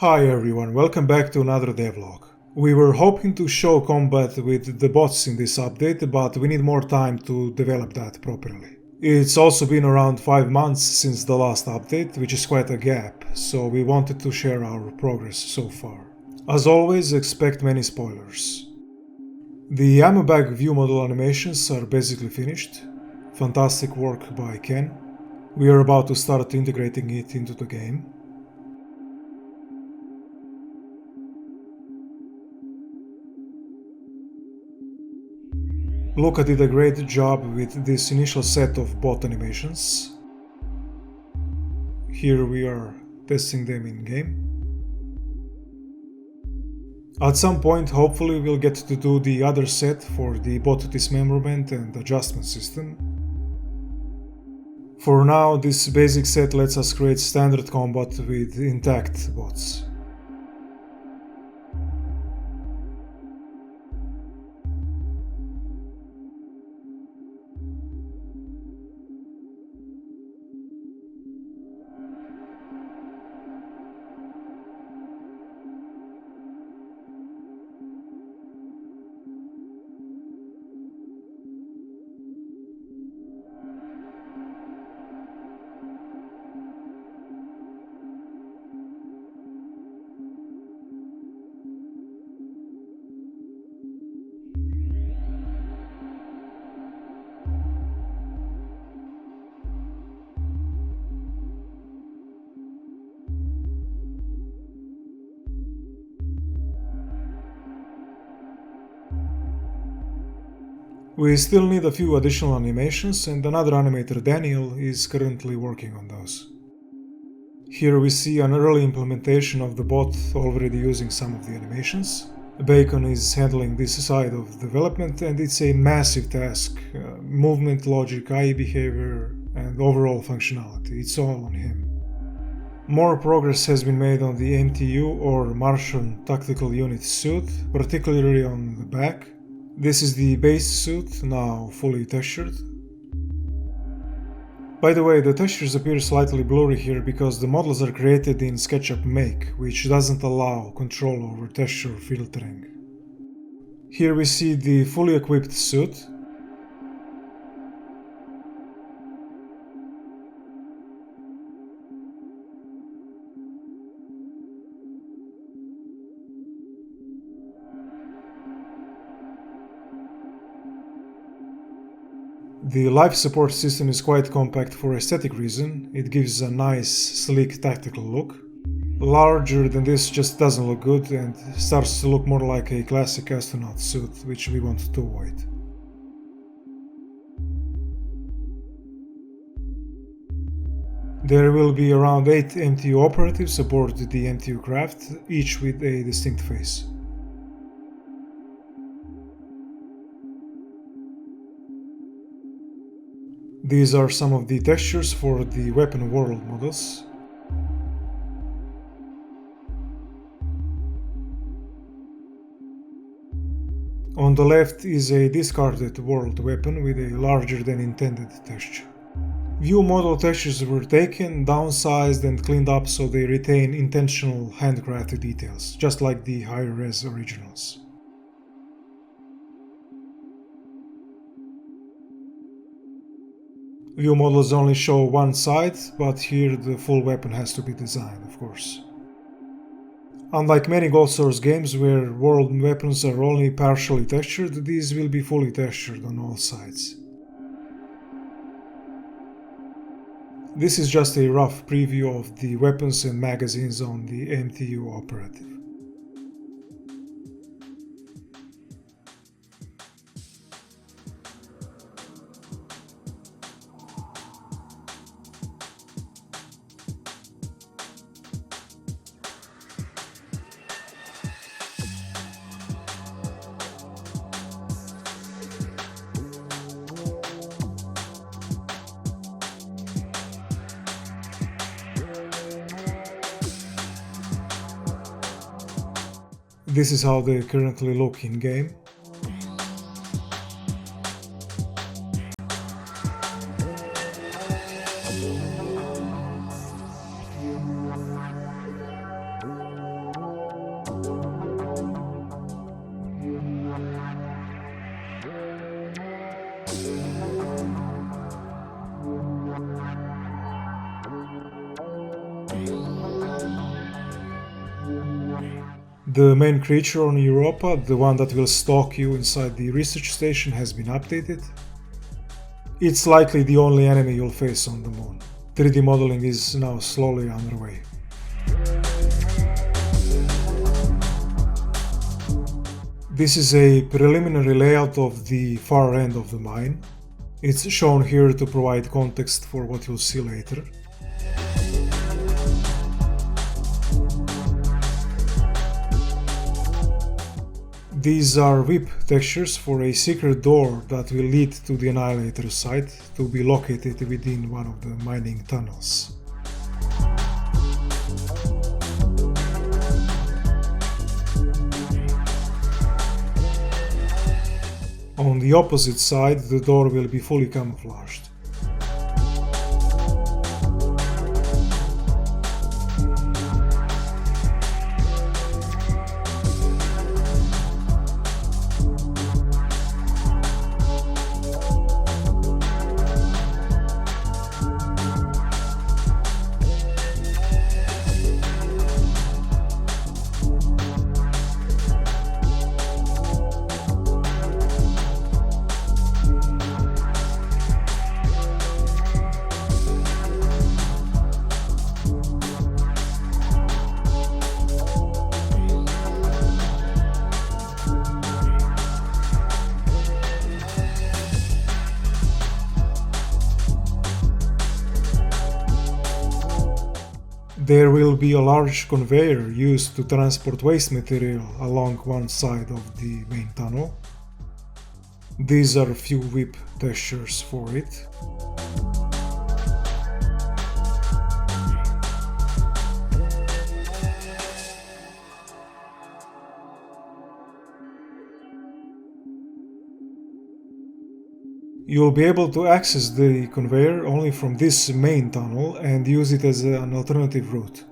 Hi everyone, welcome back to another devlog. We were hoping to show combat with the bots in this update, but we need more time to develop that properly. It's also been around 5 months since the last update, which is quite a gap, so we wanted to share our progress so far. As always, expect many spoilers. The ammo bag view model animations are basically finished. Fantastic work by Ken. We are about to start integrating it into the game. Luca did a great job with this initial set of bot animations. Here we are testing them in game. At some point, hopefully, we'll get to do the other set for the bot dismemberment and adjustment system. For now, this basic set lets us create standard combat with intact bots. We still need a few additional animations, and another animator, Daniel, is currently working on those. Here we see an early implementation of the bot already using some of the animations. Bacon is handling this side of development, and it's a massive task. Movement, logic, eye behavior, and overall functionality, it's all on him. More progress has been made on the MTU or Martian Tactical Unit suit, particularly on the back. This is the base suit, now fully textured. By the way, the textures appear slightly blurry here because the models are created in SketchUp Make, which doesn't allow control over texture filtering. Here we see the fully equipped suit. The life support system is quite compact for aesthetic reason. It gives a nice, sleek tactical look. Larger than this just doesn't look good and starts to look more like a classic astronaut suit, which we want to avoid. There will be around 8 MTU operatives aboard the MTU craft, each with a distinct face. These are some of the textures for the weapon world models. On the left is a discarded world weapon with a larger than intended texture. View model textures were taken, downsized and cleaned up so they retain intentional handcrafted details, just like the higher res originals. View models only show one side, but here the full weapon has to be designed, of course. Unlike many GoldSrc games where world weapons are only partially textured, these will be fully textured on all sides. This is just a rough preview of the weapons and magazines on the MTU operative. This is how they currently look in game. The main creature on Europa, the one that will stalk you inside the research station, has been updated. It's likely the only enemy you'll face on the moon. 3D modeling is now slowly underway. This is a preliminary layout of the far end of the mine. It's shown here to provide context for what you'll see later. These are whip textures for a secret door that will lead to the Annihilator site, to be located within one of the mining tunnels. On the opposite side, the door will be fully camouflaged. There will be a large conveyor used to transport waste material along one side of the main tunnel. These are a few whip textures for it. You'll be able to access the conveyor only from this main tunnel and use it as an alternative route.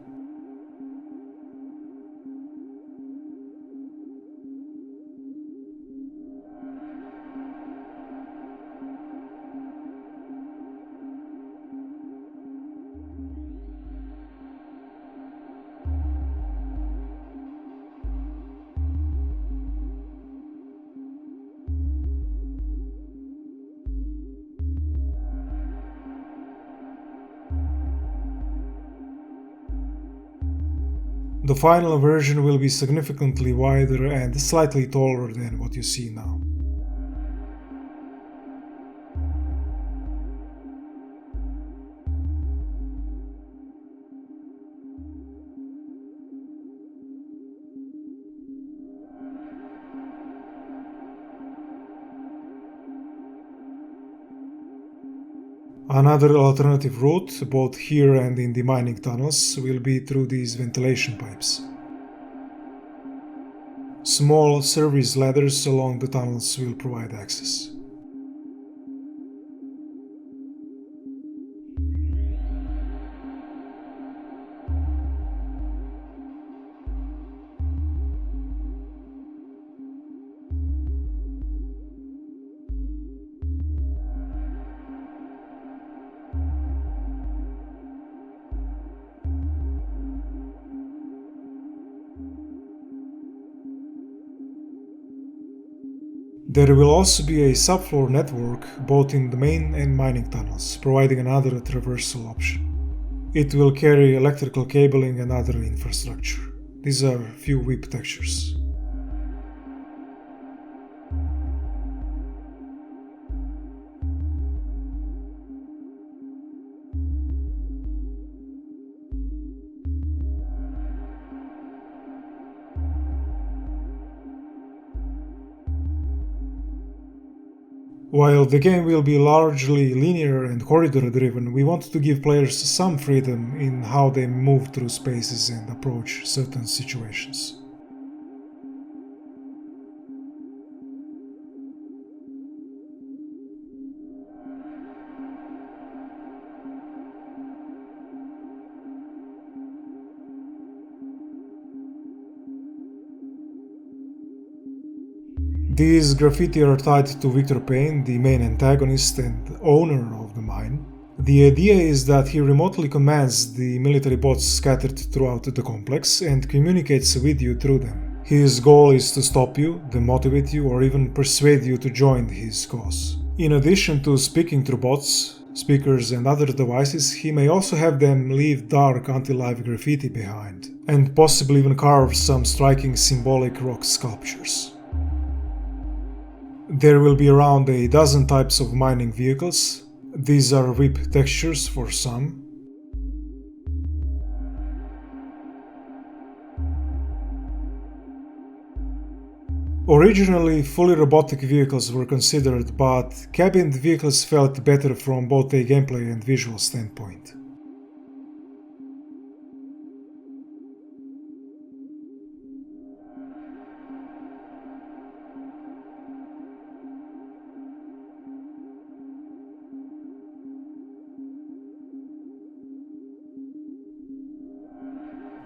The final version will be significantly wider and slightly taller than what you see now. Another alternative route, both here and in the mining tunnels, will be through these ventilation pipes. Small service ladders along the tunnels will provide access. There will also be a subfloor network both in the main and mining tunnels, providing another traversal option. It will carry electrical cabling and other infrastructure. These are few whip textures. While the game will be largely linear and corridor-driven, we want to give players some freedom in how they move through spaces and approach certain situations. These graffiti are tied to Victor Payne, the main antagonist and owner of the mine. The idea is that he remotely commands the military bots scattered throughout the complex and communicates with you through them. His goal is to stop you, demotivate you, or even persuade you to join his cause. In addition to speaking through bots, speakers and other devices, he may also have them leave dark anti-life graffiti behind, and possibly even carve some striking symbolic rock sculptures. There will be around a dozen types of mining vehicles. These are whip textures for some. Originally, fully robotic vehicles were considered, but cabined vehicles felt better from both a gameplay and visual standpoint.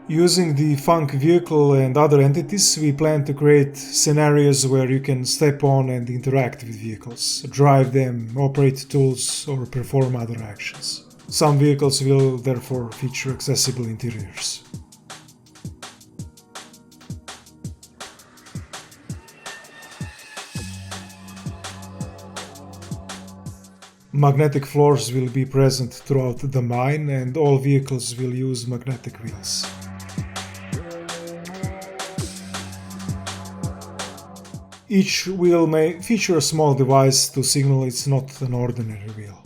Using the Funk vehicle and other entities, we plan to create scenarios where you can step on and interact with vehicles, drive them, operate tools, or perform other actions. Some vehicles will therefore feature accessible interiors. Magnetic floors will be present throughout the mine, and all vehicles will use magnetic wheels. Each wheel may feature a small device to signal it's not an ordinary wheel.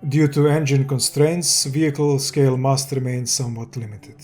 Due to engine constraints, vehicle scale must remain somewhat limited.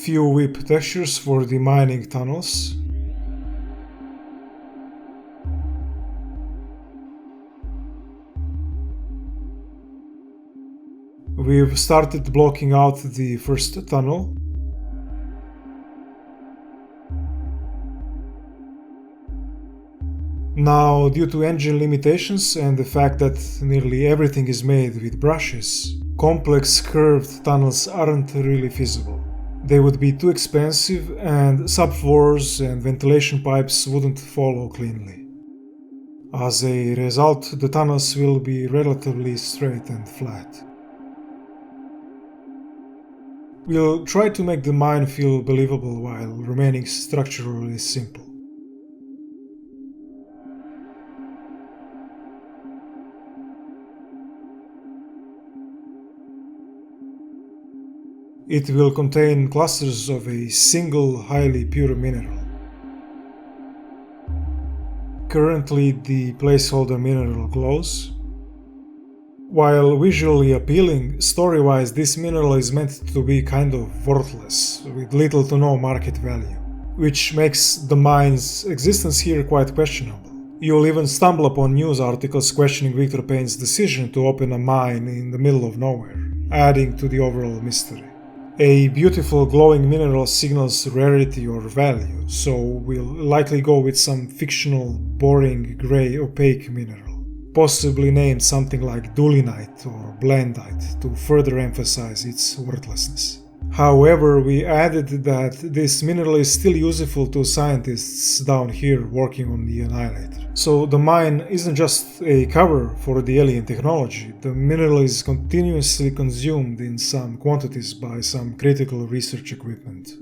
Few whip textures for the mining tunnels. We've started blocking out the first tunnel. Now, due to engine limitations and the fact that nearly everything is made with brushes, complex curved tunnels aren't really feasible. They would be too expensive and subfloors and ventilation pipes wouldn't follow cleanly. As a result, the tunnels will be relatively straight and flat. We'll try to make the mine feel believable while remaining structurally simple. It will contain clusters of a single highly pure mineral. Currently, the placeholder mineral glows. While visually appealing, story-wise this mineral is meant to be kind of worthless, with little to no market value, which makes the mine's existence here quite questionable. You'll even stumble upon news articles questioning Victor Payne's decision to open a mine in the middle of nowhere, adding to the overall mystery. A beautiful glowing mineral signals rarity or value, so we'll likely go with some fictional, boring, grey, opaque mineral, possibly named something like dulinite or blendite to further emphasize its worthlessness. However, we added that this mineral is still useful to scientists down here working on the Annihilator. So the mine isn't just a cover for the alien technology, the mineral is continuously consumed in some quantities by some critical research equipment.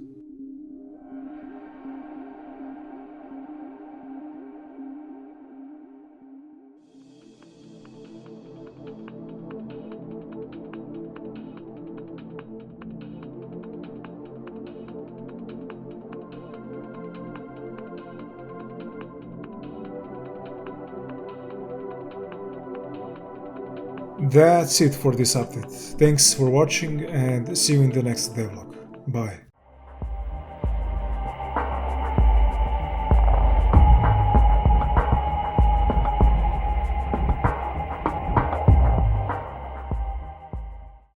That's it for this update. Thanks for watching and see you in the next devlog. Bye.